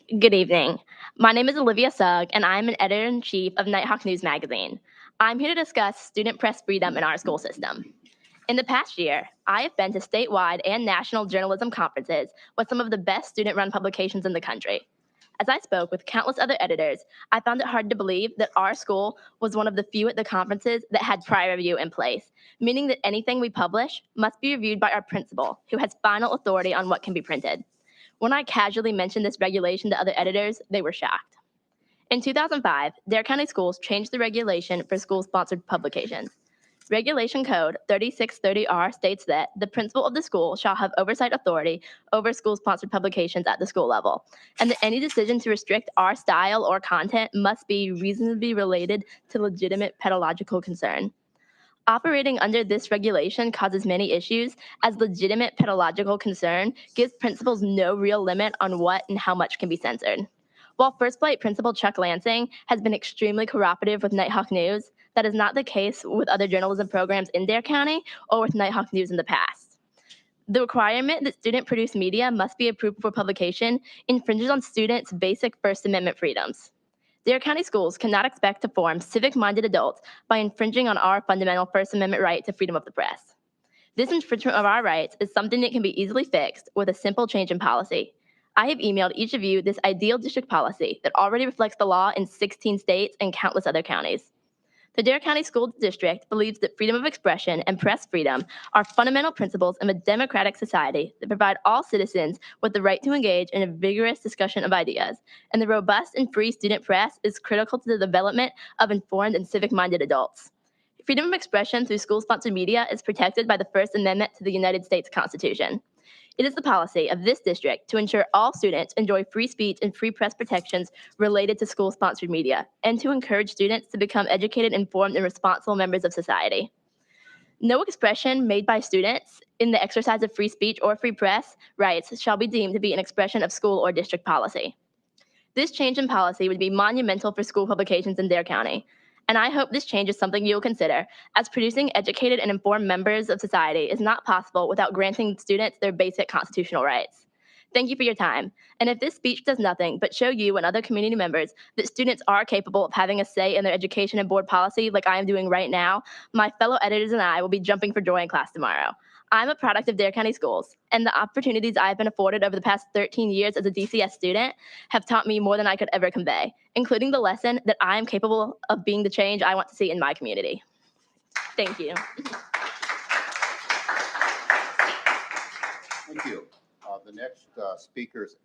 Good evening. My name is Olivia Sugg, and I'm an editor-in-chief of Nighthawk News Magazine. I'm here to discuss student press freedom in our school system. In the past year, I have been to statewide and national journalism conferences with some of the best student-run publications in the country. As I spoke with countless other editors, I found it hard to believe that our school was one of the few at the conferences that had prior review in place, meaning that anything we publish must be reviewed by our principal, who has final authority on what can be printed. When I casually mentioned this regulation to other editors, they were shocked. In 2005, Dare County Schools changed the regulation for school-sponsored publications. Regulation Code 3630R states that the principal of the school shall have oversight authority over school-sponsored publications at the school level, and that any decision to restrict our style or content must be reasonably related to legitimate pedagogical concern. Operating under this regulation causes many issues, as legitimate pedagogical concern gives principals no real limit on what and how much can be censored. While First Flight Principal Chuck Lansing has been extremely cooperative with Nighthawk News, that is not the case with other journalism programs in Dare County or with Nighthawk News in the past. The requirement that student-produced media must be approved for publication infringes on students' basic First Amendment freedoms. Dare County Schools cannot expect to form civic-minded adults by infringing on our fundamental First Amendment right to freedom of the press. This infringement of our rights is something that can be easily fixed with a simple change in policy. I have emailed each of you this ideal district policy that already reflects the law in 16 states and countless other counties. The Dare County School District believes that freedom of expression and press freedom are fundamental principles of a democratic society that provide all citizens with the right to engage in a vigorous discussion of ideas, and the robust and free student press is critical to the development of informed and civic-minded adults. Freedom of expression through school-sponsored media is protected by the First Amendment to the United States Constitution. It is the policy of this district to ensure all students enjoy free speech and free press protections related to school-sponsored media, and to encourage students to become educated, informed, and responsible members of society. No expression made by students in the exercise of free speech or free press rights shall be deemed to be an expression of school or district policy. This change in policy would be monumental for school publications in Dare County, and I hope this change is something you will consider, as producing educated and informed members of society is not possible without granting students their basic constitutional rights. Thank you for your time, and if this speech does nothing but show you and other community members that students are capable of having a say in their education and board policy like I am doing right now, my fellow editors and I will be jumping for joy in class tomorrow. I'm a product of Dare County Schools, and the opportunities I've been afforded over the past 13 years as a DCS student have taught me more than I could ever convey, including the lesson that I am capable of being the change I want to see in my community. Thank you. Thank you. The next speakers